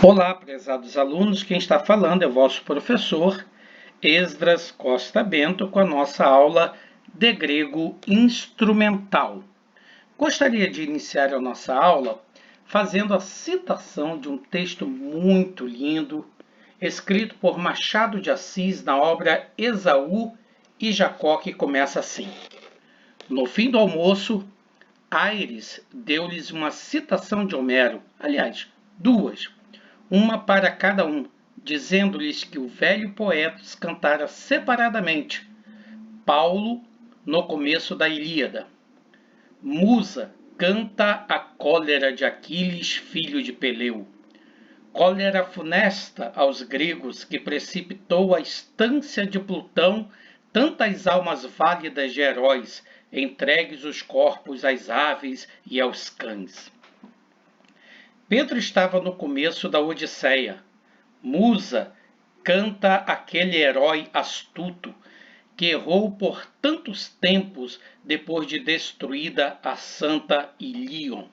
Olá, prezados alunos, quem está falando é o vosso professor Esdras Costa Bento com a nossa aula de grego instrumental. Gostaria de iniciar a nossa aula fazendo a citação de um texto muito lindo, escrito por Machado de Assis na obra Esaú e Jacó, que começa assim: No fim do almoço, Aires deu-lhes uma citação de Homero, aliás, duas, uma para cada um, dizendo-lhes que o velho poeta cantara separadamente Paulo no começo da Ilíada. Musa canta a cólera de Aquiles, filho de Peleu. Cólera funesta aos gregos que precipitou a estância de Plutão tantas almas válidas de heróis, entregues os corpos às aves e aos cães. Pedro estava no começo da Odisseia. Musa canta aquele herói astuto que errou por tantos tempos depois de destruída a santa Ilion.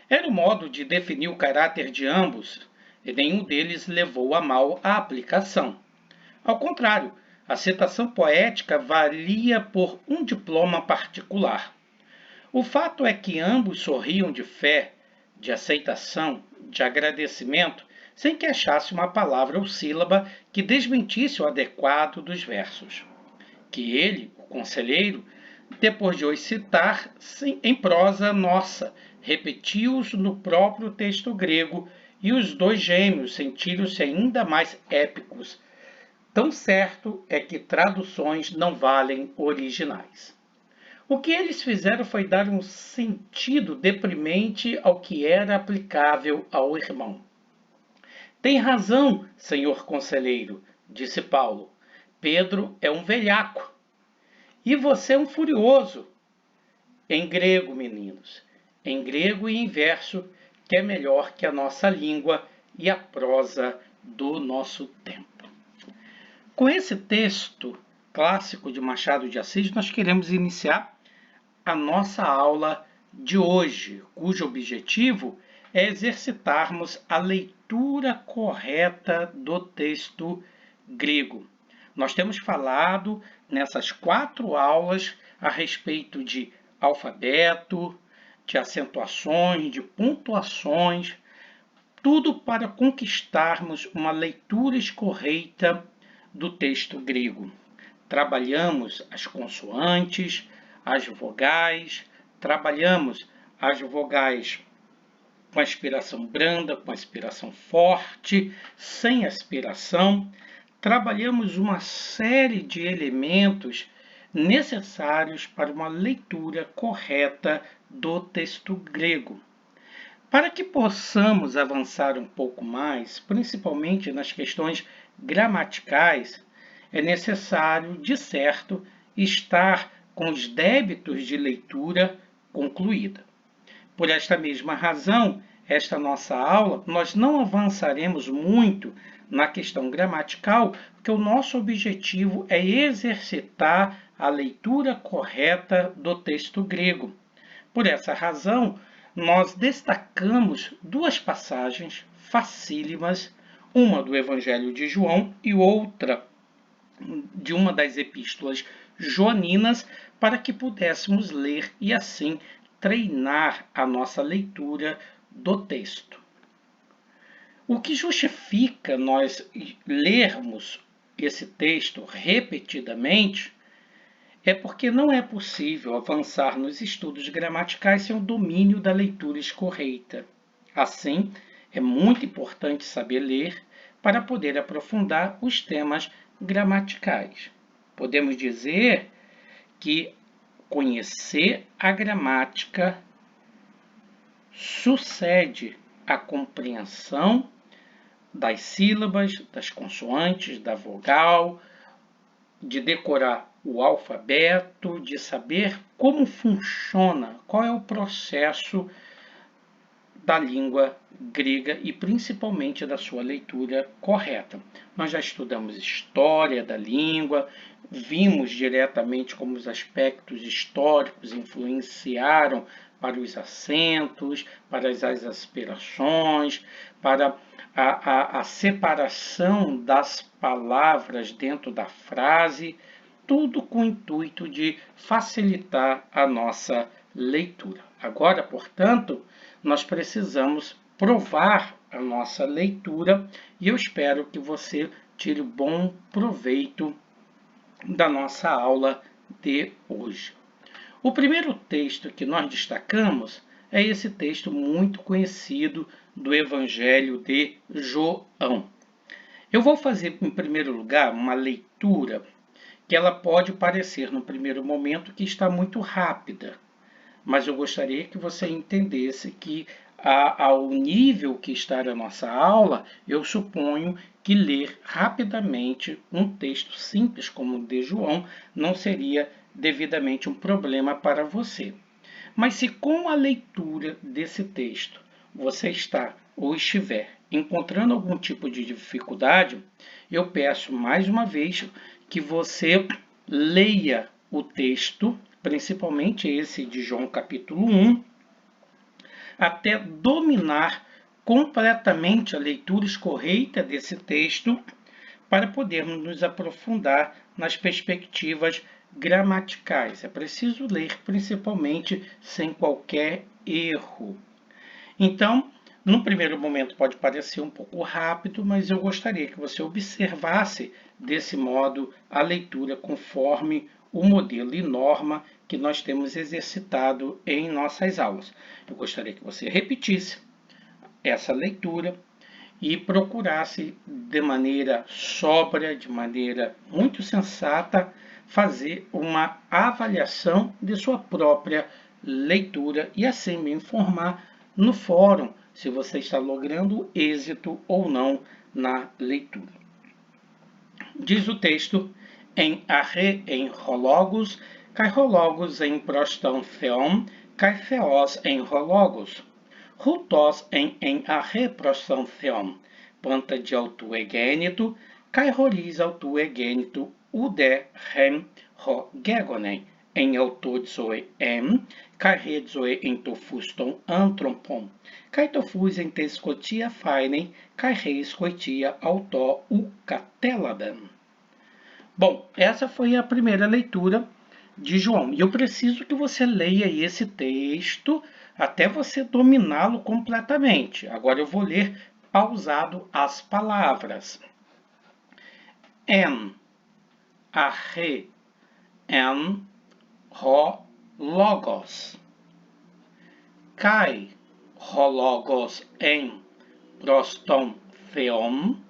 Era o modo de definir o caráter de ambos, e nenhum deles levou a mal a aplicação. Ao contrário, a citação poética valia por um diploma particular. O fato é que ambos sorriam de fé, de aceitação, de agradecimento, sem que achasse uma palavra ou sílaba que desmentisse o adequado dos versos. Que ele, o conselheiro, depois de os citar em prosa nossa, repetiu-os no próprio texto grego, e os dois gêmeos sentiram-se ainda mais épicos. Tão certo é que traduções não valem originais. O que eles fizeram foi dar um sentido deprimente ao que era aplicável ao irmão. Tem razão, senhor conselheiro, disse Paulo. Pedro é um velhaco. E você é um furioso. Em grego, meninos. Em grego e em verso, que é melhor que a nossa língua e a prosa do nosso tempo. Com esse texto clássico de Machado de Assis, nós queremos iniciar a nossa aula de hoje, cujo objetivo é exercitarmos a leitura correta do texto grego. Nós temos falado nessas 4 aulas a respeito de alfabeto, de acentuações, de pontuações, tudo para conquistarmos uma leitura correta do texto grego. Trabalhamos as consoantes, as vogais, trabalhamos as vogais com aspiração branda, com aspiração forte, sem aspiração. Trabalhamos uma série de elementos necessários para uma leitura correta do texto grego. Para que possamos avançar um pouco mais, principalmente nas questões gramaticais, é necessário, de certo, estar com os débitos de leitura concluída. Por esta mesma razão, esta nossa aula, nós não avançaremos muito na questão gramatical, porque o nosso objetivo é exercitar a leitura correta do texto grego. Por essa razão, nós destacamos 2 passagens facílimas, uma do Evangelho de João e outra de uma das epístolas joaninas, para que pudéssemos ler e assim treinar a nossa leitura do texto. O que justifica nós lermos esse texto repetidamente é porque não é possível avançar nos estudos gramaticais sem o domínio da leitura correta. Assim, é muito importante saber ler para poder aprofundar os temas gramaticais. Podemos dizer que conhecer a gramática sucede à compreensão das sílabas, das consoantes, da vogal, de decorar o alfabeto, de saber como funciona, qual é o processo da língua grega e principalmente da sua leitura correta. Nós já estudamos história da língua, vimos diretamente como os aspectos históricos influenciaram para os acentos, para as aspirações, para a separação das palavras dentro da frase, tudo com o intuito de facilitar a nossa leitura. Agora, portanto, nós precisamos provar a nossa leitura e eu espero que você tire bom proveito da nossa aula de hoje. O primeiro texto que nós destacamos é esse texto muito conhecido do Evangelho de João. Eu vou fazer, em primeiro lugar, uma leitura que ela pode parecer, no primeiro momento, que está muito rápida, mas eu gostaria que você entendesse que, ao nível que está a nossa aula, eu suponho que ler rapidamente um texto simples como o de João não seria devidamente um problema para você. Mas se com a leitura desse texto você está ou estiver encontrando algum tipo de dificuldade, eu peço mais uma vez que você leia o texto, principalmente esse de João capítulo 1, até dominar completamente a leitura correta desse texto, para podermos nos aprofundar nas perspectivas gramaticais. É preciso ler principalmente sem qualquer erro. Então, no primeiro momento pode parecer um pouco rápido, mas eu gostaria que você observasse desse modo a leitura conforme o modelo e norma que nós temos exercitado em nossas aulas. Eu gostaria que você repetisse essa leitura e procurasse de maneira sóbria, de maneira muito sensata, fazer uma avaliação de sua própria leitura e assim me informar no fórum se você está logrando êxito ou não na leitura. Diz o texto: em arre em rologos, kai rologos em prostão theon, kai theos em rologos. Rutos em arre prostão theon, panta de autu egênito, kai roris autu egênito, ude rem ro gegonen, em auto zoe kai re zoe em tofuston antrompon, kai tofus em tescotia fainen, kai re escoitia auto u cateladan. Bom, essa foi a primeira leitura de João. E eu preciso que você leia esse texto até você dominá-lo completamente. Agora eu vou ler pausado as palavras. En, arre, en, ro, logos. Kai, ro, logos, en, proston, theon.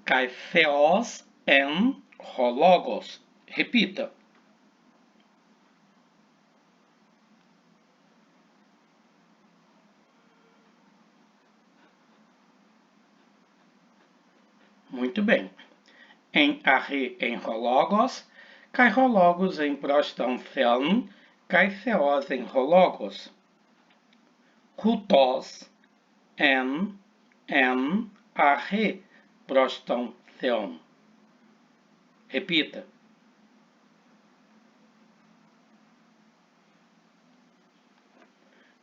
Kai, theos, en, ro, logos. Repita. Muito bem. Em arre em rologos, kai rologos em prostão theon, kai theos em rologos. Rutos, en, arre, prostão theon. Repita.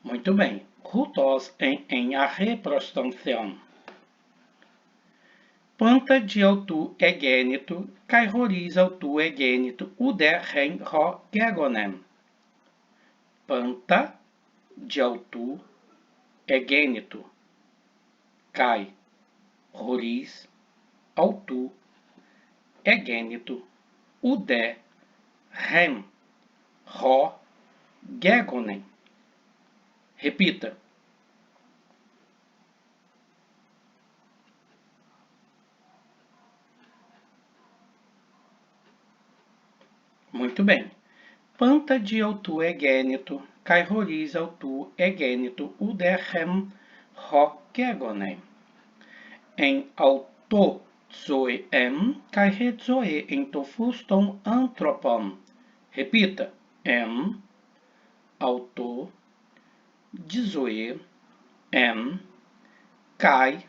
Muito bem. Rutos em arre, prostão theon. Panta de autu egênito, kai roris autu egênito, uder ren ro gegonem. Panta de autu egênito, kai roris autu egênito, uder ren ro gegonem. Repita. Muito bem. Panta de autu egênito, kai roris autu egênito, uder rem ro gegonem. En auto zoe kai re zoe en tofuston anthropon. Repita. En auto zoe kai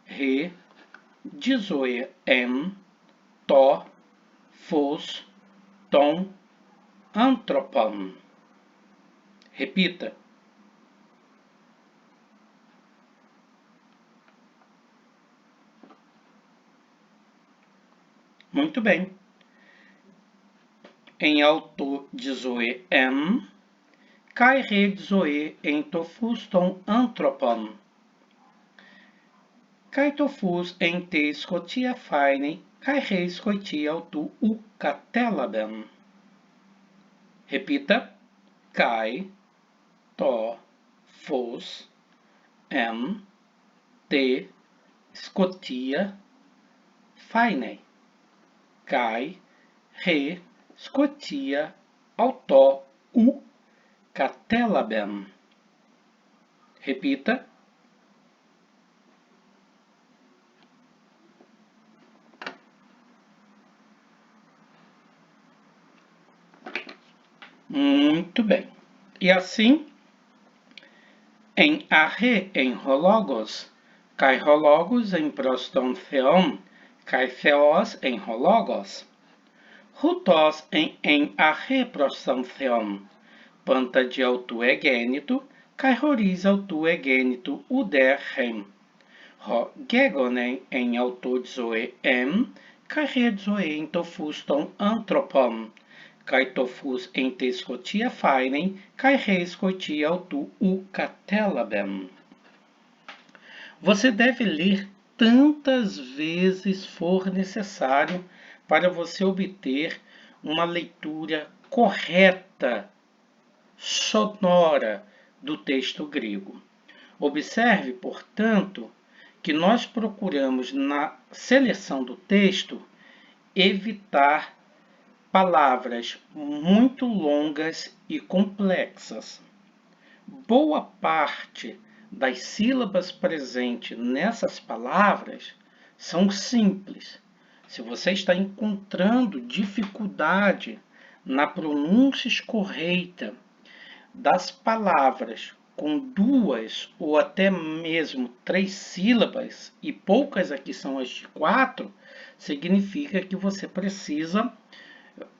re zoe to fos ton anthropon. Repita. Muito bem. Em auto dizoe kai re dizoe en tofus ton anthropon. Kai tofus en te scotia faine, kai re scotia autu u catelaben. Repita. Kai to fos te scotia faine. Kai re scotia auto u catelaben. Repita. Muito bem. E assim, em arre em rologos, kai rologos em proston theon, kai theos em rologos. Rutos em arre proston theon, panta de autu egênito, kai horis autu egênito uder rem. Ro gegonen em autu zoe kai re zoe em tofuston anthropon. Kai tofus en te scotia fainen, kai re scotia autu u catelaben. Você deve ler tantas vezes for necessário para você obter uma leitura correta, sonora do texto grego. Observe, portanto, que nós procuramos na seleção do texto evitar palavras muito longas e complexas. Boa parte das sílabas presentes nessas palavras são simples. Se você está encontrando dificuldade na pronúncia correta das palavras com 2 ou até mesmo 3 sílabas, e poucas aqui são as de 4, significa que você precisa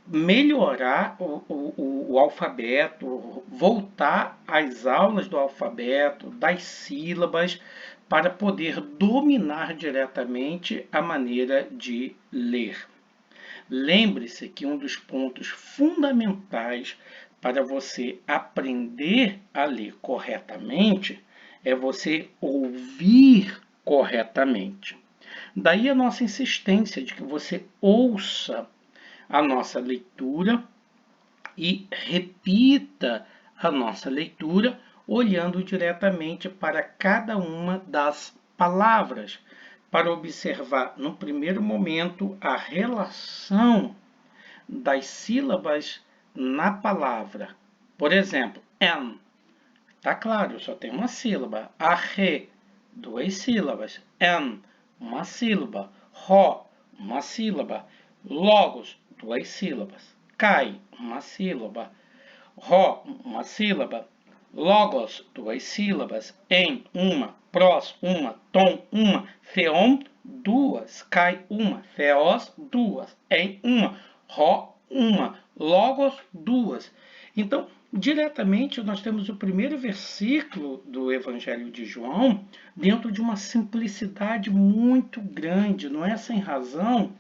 melhorar o alfabeto, voltar às aulas do alfabeto, das sílabas, para poder dominar diretamente a maneira de ler. Lembre-se que um dos pontos fundamentais para você aprender a ler corretamente é você ouvir corretamente. Daí a nossa insistência de que você ouça a nossa leitura e repita a nossa leitura olhando diretamente para cada uma das palavras, para observar no primeiro momento a relação das sílabas na palavra. Por exemplo, en, está claro, só tem uma sílaba. Arre, 2 sílabas. En, uma sílaba. Ro, uma sílaba. Logos, 2 sílabas. Kai, uma sílaba. Ro, uma sílaba. Logos, 2 sílabas. Em, uma. Pros, uma. Ton, uma. Theon, 2. Kai, uma. Theos, 2. Em, uma. Ro, uma. Logos, 2. Então, diretamente, nós temos o primeiro versículo do Evangelho de João dentro de uma simplicidade muito grande. Não é sem razão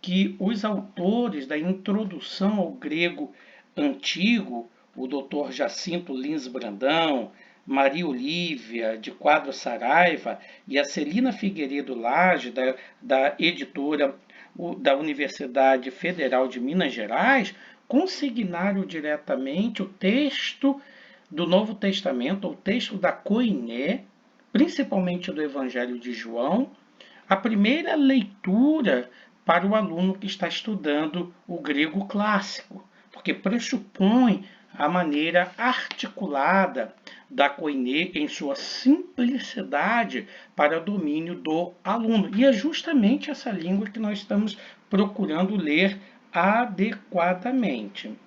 que os autores da introdução ao grego antigo, o Dr. Jacinto Lins Brandão, Maria Olívia de Quadros Saraiva e a Celina Figueiredo Lage, da editora da Universidade Federal de Minas Gerais, consignaram diretamente o texto do Novo Testamento, o texto da Koiné, principalmente do Evangelho de João, a primeira leitura para o aluno que está estudando o grego clássico, porque pressupõe a maneira articulada da Koiné em sua simplicidade para o domínio do aluno. E é justamente essa língua que nós estamos procurando ler adequadamente.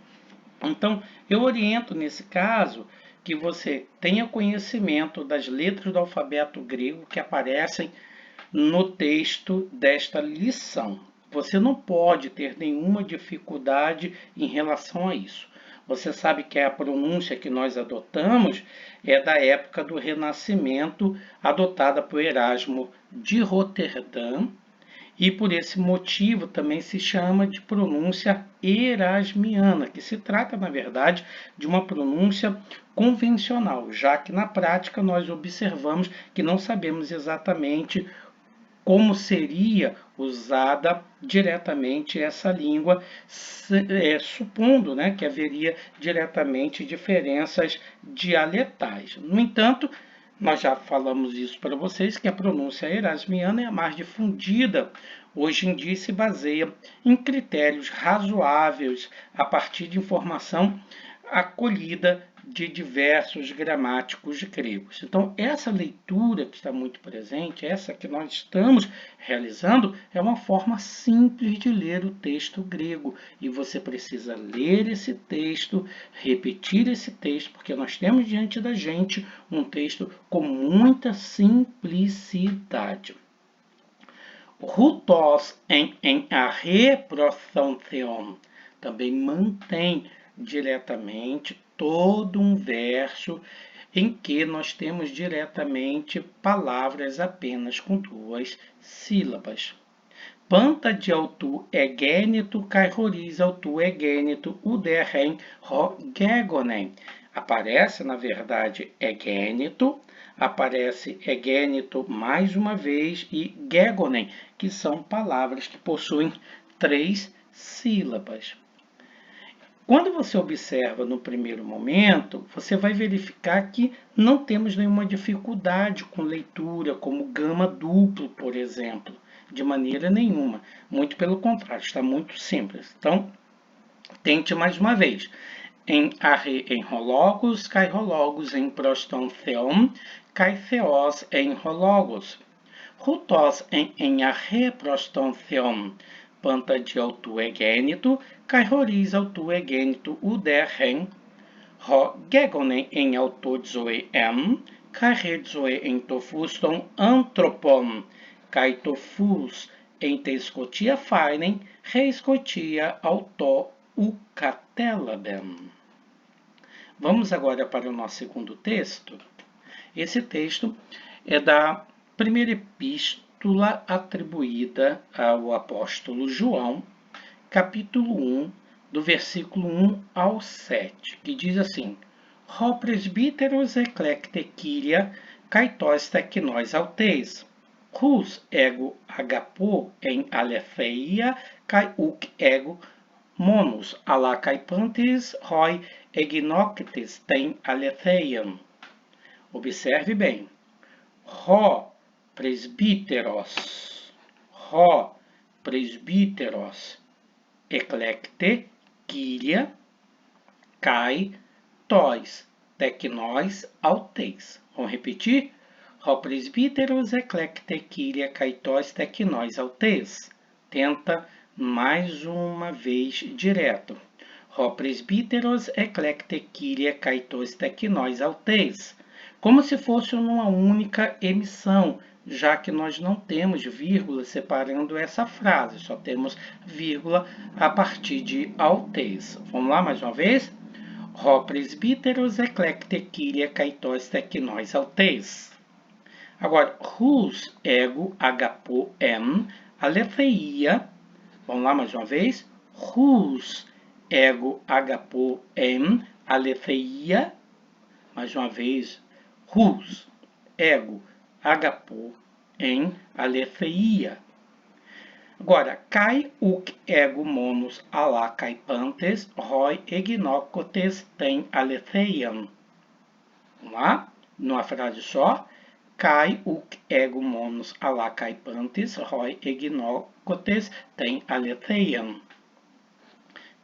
Então, eu oriento nesse caso que você tenha conhecimento das letras do alfabeto grego que aparecem no texto desta lição. Você não pode ter nenhuma dificuldade em relação a isso. Você sabe que a pronúncia que nós adotamos é da época do Renascimento, adotada por Erasmo de Roterdã, e por esse motivo também se chama de pronúncia erasmiana, que se trata, na verdade, de uma pronúncia convencional, já que na prática nós observamos que não sabemos exatamente como seria usada diretamente essa língua, supondo, né, que haveria diretamente diferenças dialetais. No entanto, nós já falamos isso para vocês, que a pronúncia erasmiana é a mais difundida. Hoje em dia se baseia em critérios razoáveis a partir de informação acolhida de diversos gramáticos gregos. Então, essa leitura que está muito presente, essa que nós estamos realizando, é uma forma simples de ler o texto grego. E você precisa ler esse texto, repetir esse texto, porque nós temos diante da gente um texto com muita simplicidade. Rutos em arre prothontheon também mantém diretamente todo um verso em que nós temos diretamente palavras apenas com duas sílabas. Panta de autu egênito, cairoriz autu egênito, uderren ro gegonen. Aparece, na verdade, egênito, aparece egênito mais uma vez e gegonen, que são palavras que possuem três sílabas. Quando você observa no primeiro momento, você vai verificar que não temos nenhuma dificuldade com leitura, como gama duplo, por exemplo, de maneira nenhuma. Muito pelo contrário, está muito simples. Então, tente mais uma vez. Em arre enrologos, cairologos em prostontheon, caitheos enrologos. Rutos em arre prostontheon, panta de autu egênito, cairoriz autu egênito, uderren, ro gegonen em autozoe cairredzoe em tofuston antropon, caitofus em tescotia fainen, reiscotia auto ucatelabem. Vamos agora para o nosso segundo texto. Esse texto é da primeira epístola atribuída ao apóstolo João, capítulo 1, do versículo 1 ao 7, que diz assim: Ho presbíteros eclecte kyria, kaitos teknós auteis, hus ego agapo em aletheia, kai uk ego monos, ala caipantes, roi egnoctes tem aletheiam. Observe bem. Ho presbíteros, eclecte, kyria, kai, tois, teknós, auteis. Vamos repetir? Ho presbíteros, eclecte, kyria, kai, tois, teknós, auteis. Tenta mais uma vez direto. Ho presbíteros, eclecte, kyria, kai, tois, teknós, auteis. Como se fosse uma única emissão, já que nós não temos vírgula separando essa frase, só temos vírgula a partir de auteis. Vamos lá mais uma vez? Ho presbíteros eclecte kyria kaitos teknós auteis. Agora, hus ego agapo aletheia. Vamos lá mais uma vez? Hus ego agapo aletheia. Mais uma vez, hus ego agapo aletheia. Agora, kai uk ego monos ala caipantes, roi egnocotes tem aletheiam. Vamos lá? Numa frase só. Kai uk ego monos ala caipantes, roi egnocotes tem aletheiam.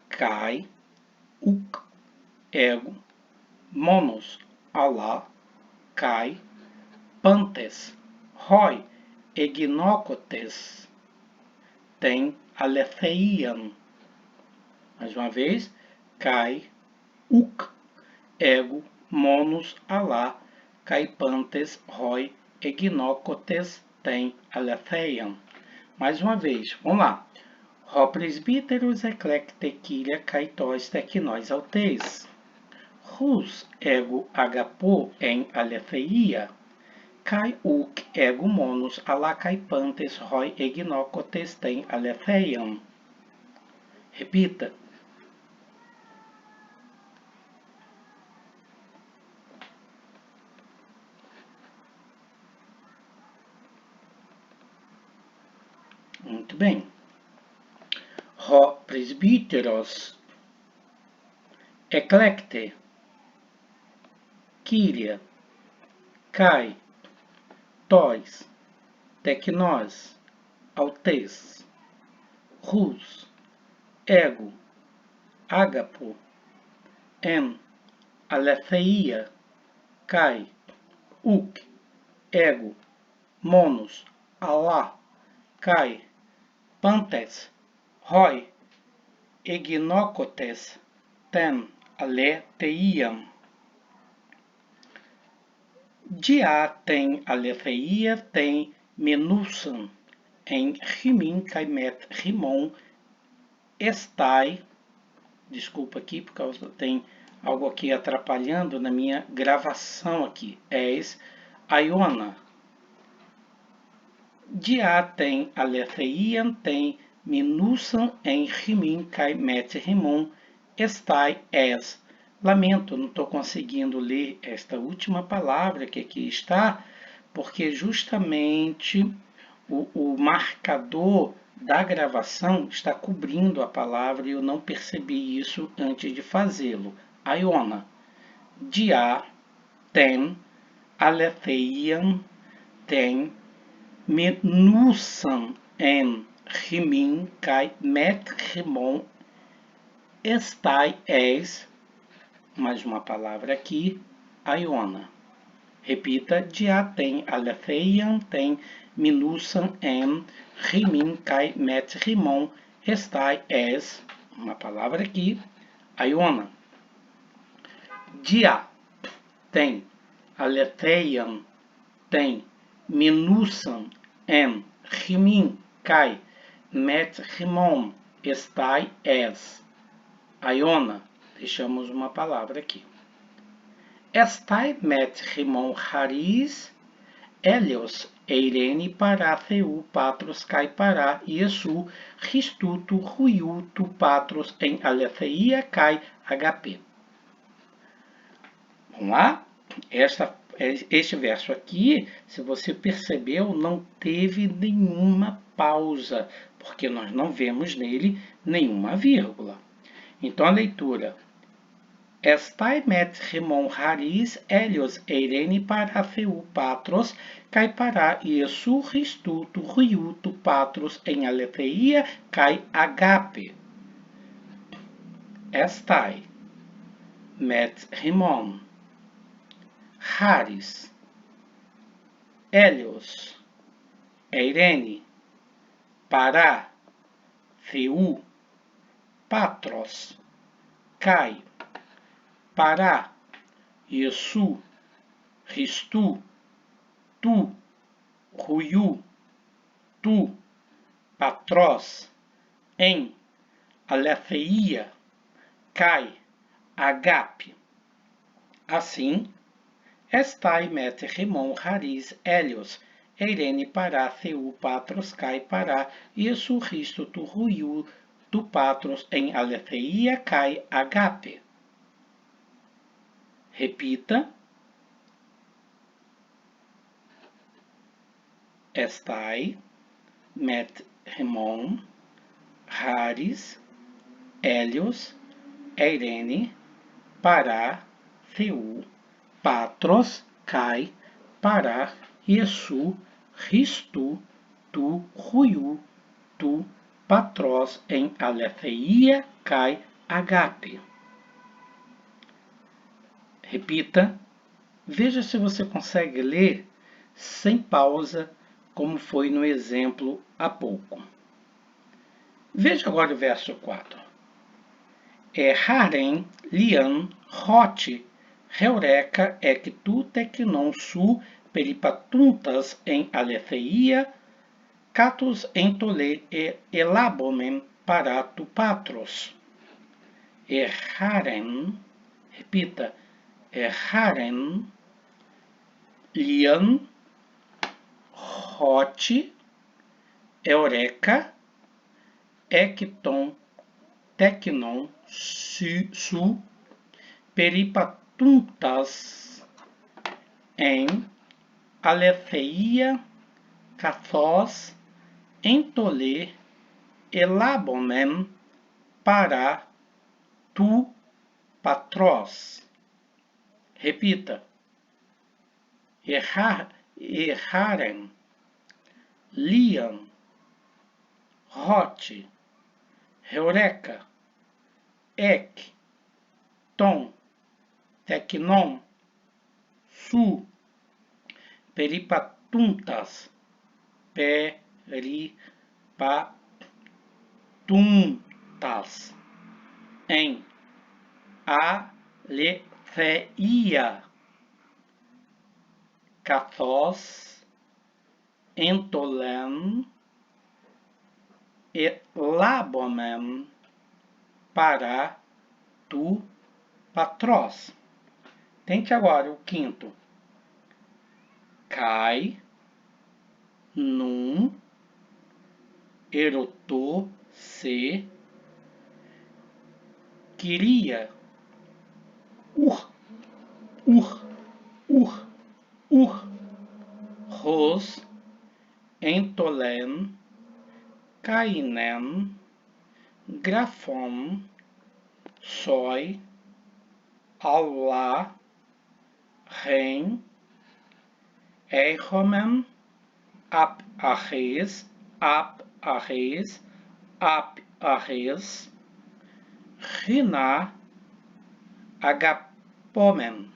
Kai uk ego monos ala kai pantes, roi egnocotes tem aletheiam. Mais uma vez, kai uk ego monos ala caipantes, roi egnocotes tem aletheiam. Mais uma vez, vamos lá. Ho presbíteros eclecte kyria kaitos teknós altes. Hus ego agapo en aletheia. Kai uk ego monos alacaipantes roi egnocotes ten aletheiam. Repita. Muito bem. Ho presbíteros eclecte kyria kai tois teknós altes hus ego agapo en aletheia kai uk ego monos alá kai pantes roi egnocotes ten aletheiam. Dia tem aletheia tem menusan em rimin kai met rimon estai. Desculpa aqui, por causa tem algo aqui atrapalhando na minha gravação aqui. És Iona. Dia tem aletheiam tem menusan em rimin kai met rimon estai és. Lamento, não estou conseguindo ler esta última palavra que aqui está, porque justamente o marcador da gravação está cobrindo a palavra e eu não percebi isso antes de fazê-lo. Iona. Dia, tem, aletheiam, tem, menusan en rimin kai met rimon estai és. Mais uma palavra aqui, Iona. Repita, dia tem aletheiam tem menusan en rimin kai met rimon estai és. Uma palavra aqui, Iona. Dia tem aletheiam tem menusan en rimin kai met rimon estai és. Iona. Deixamos uma palavra aqui. Estai met rimon haris, Helios eirene para theu patros kai para Iesu ristuto ruiuto patros em aletheia kai HP. Vamos lá? Este verso aqui, se você percebeu, não teve nenhuma pausa, porque nós não vemos nele nenhuma vírgula. Então a leitura: Estai met rimon haris Helios eirene para theu patros kai para Iesu ristuto ruiuto patros em aletheia kai agape. Estai met rimon haris Helios eirene para theu patros kai para Iesu ristu tu ruiu tu patros em aletheia kai agape. Assim, estai met rimon haris Helios eirene para theu patros kai para Iesu ristu tu ruiu tu patros em aletheia kai agape. Repita. Estai met rimon haris Helios eirene para theu patros kai para Iesu ristu tu ruiu tu patros em aletheia kai agape. Repita. Veja se você consegue ler sem pausa, como foi no exemplo há pouco. Veja agora o verso 4. Harem lian hot heureka ek tu teknon su peripatuntas em aletheia catus entole e elabomen para tu patros. Erraren, repita, erraren, lian, hot, eureka, ecton, tecnon, su, peripatuntas, em, aletheia, cathos, entolê, elabomen, para, tu, patros. Repita. Erraren, lian, hot, eureka, ec, ton, tecnon, su, peripatuntas, peripatuntas, em, aletheia, cathos, entolen, elabomen, para, tu, patros. Tente agora o quinto. Cai, num, erotô, se, queria, ros, entolen, cainem, grafon, soi, aula, ren, eichomen, ap arres, rina, agapomen,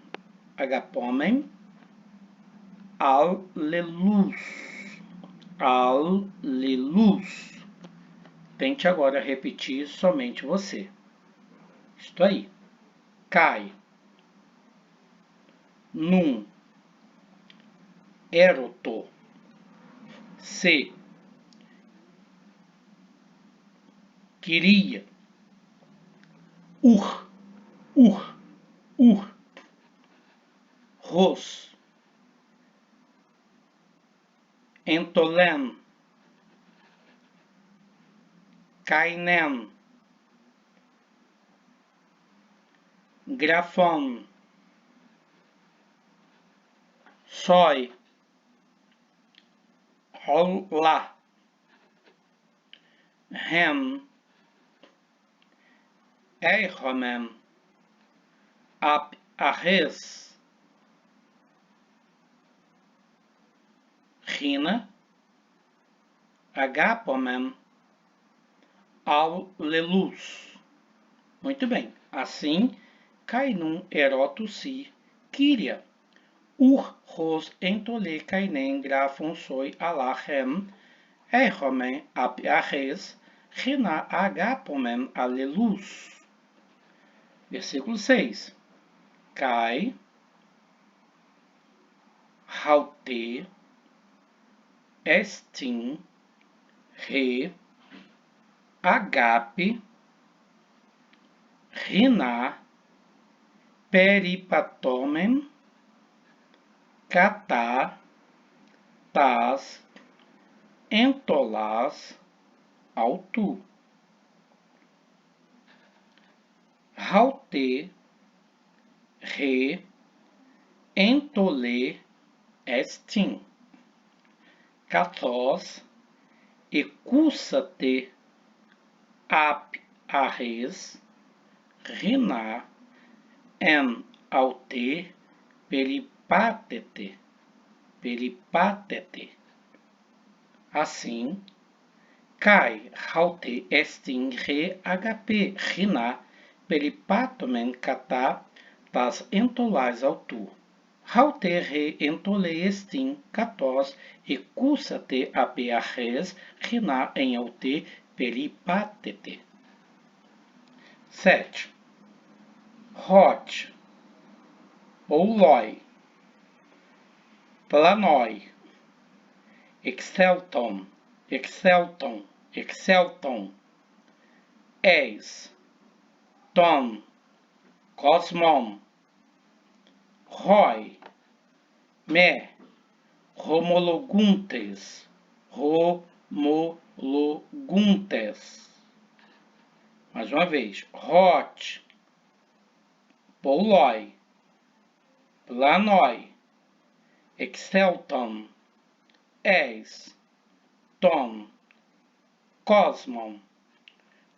allelus. Tente agora repetir somente você. Isto aí. Cai, num, eroto, se, queria, ros, entolen, cainem, grafon, soi, aula, ren, eichomen, ap arres, rina, agapomen, allelus. Muito bem. Assim, cainum eroto si, quíria. Ros entole cainem grafon soi alachem, eichomen ap arres, rina agapomen allelus. Versículo 6. Cai, haute, estim, re, agape, rina, peripatomen, catá, tas, entolás, autu. Haute, re, entolê, estim. Cathos, ecússate, ap arres, rina, en aute, peripatete. Assim, cai, haute, estim, re, HP, rina, peripatomen, catá, tas entolás autu. Haute, re, entole, estim, catos, ecússate, ap arres, rina, en aute, peripatete. 7. Hot, ou loi, planoi, excelton, eis, ton, cosmon, roi, me, homologuntes, homologuntes. Mais uma vez, hot, pouloi, planoi, excelton, eis, ton, cosmon,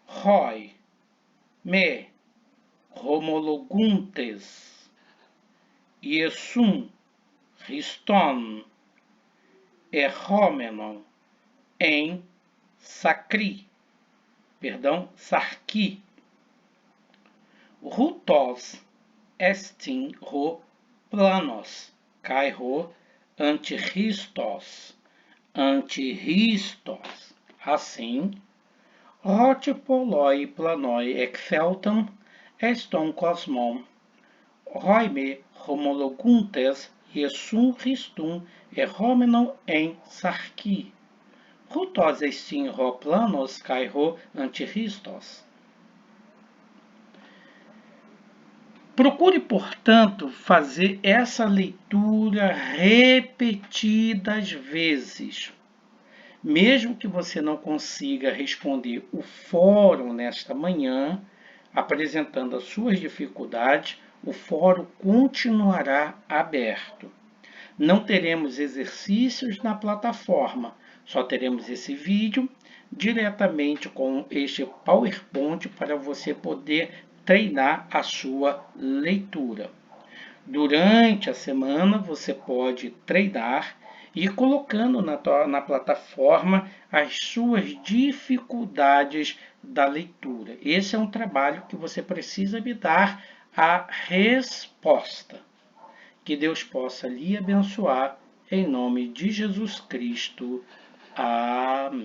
roi, me, homologuntes, iesum, riston, erromenon, em sarqui, rutos, estin ro planos, kai ro antiristos, assim, hot poloi planoi exceltam, eston cosmon, roime homologuntes, iesum ristum, erromenon en sarqui, rutos estin ro planos, kai ro antiristos. Procure, portanto, fazer essa leitura repetidas vezes. Mesmo que você não consiga responder o fórum nesta manhã, apresentando as suas dificuldades, o fórum continuará aberto. Não teremos exercícios na plataforma, só teremos esse vídeo diretamente com este PowerPoint para você poder treinar a sua leitura. Durante a semana você pode treinar e ir colocando na plataforma as suas dificuldades da leitura. Esse é um trabalho que você precisa me dar a resposta. Que Deus possa lhe abençoar, em nome de Jesus Cristo. Amém.